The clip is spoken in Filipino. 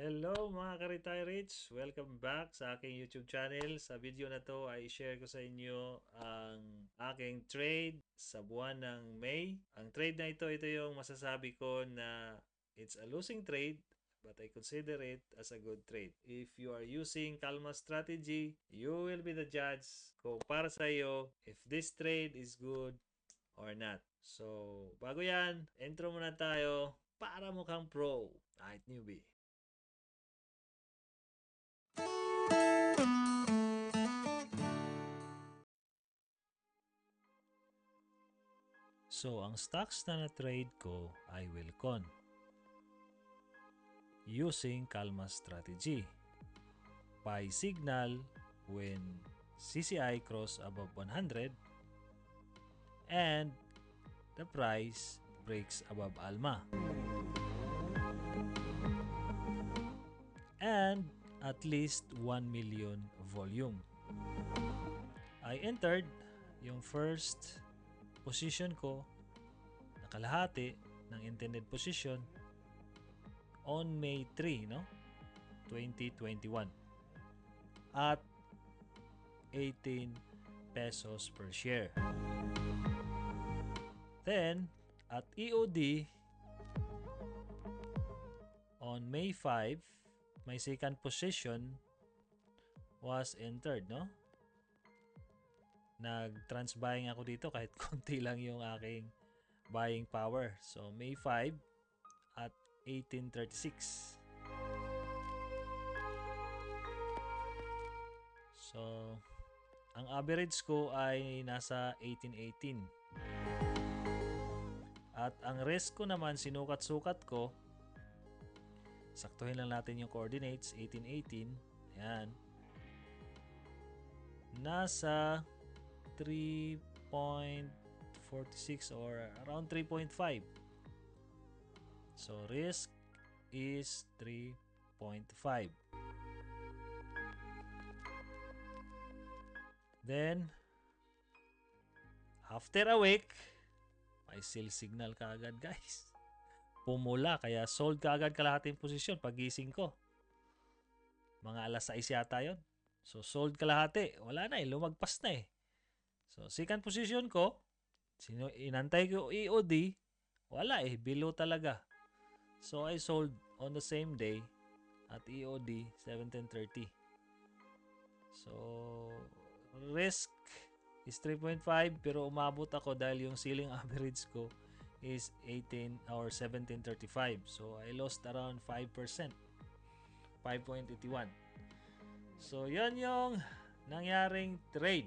Hello mga ka-retirates! Welcome back sa aking YouTube channel. Sa video na to ay share ko sa inyo ang aking trade sa buwan ng May. Ang trade na ito yung masasabi ko na it's a losing trade but I consider it as a good trade. If you are using CALMA strategy, you will be the judge kung para sa iyo if this trade is good or not. So, bago yan, intro muna tayo para mukhang pro, kahit newbie. So, ang stocks na na-trade ko ay WLCON using CALMA strategy. Buy signal when CCI cross above 100 and the price breaks above ALMA. And at least 1 million volume. I entered yung first position ko na kalahati ng intended position on May 3, 2021 at 18 pesos per share. Then, at EOD on May 5, my second position was entered, Nag-trans buying ako dito kahit konti lang yung aking buying power. So, May 5 at 1836. So, ang average ko ay nasa 1818. At ang risk ko naman, sinukat-sukat ko, saktuhin lang natin yung coordinates, 1818. Ayan. Nasa 3.46 or around 3.5. So, risk is 3.5. Then, after a week, may sell signal kaagad, guys. Pumula, kaya sold kaagad kalahating posisyon pagising ko. Mga alas 6 yata yun. So, sold kalahati. Wala na lumagpas na eh. So, second position ko, inantay ko EOD, wala below talaga. So, I sold on the same day at EOD 1730. So, risk is 3.5 pero umabot ako dahil yung ceiling average ko is 18 or 1735. So, I lost around 5%. 5.81. So, yan yung nangyaring trade.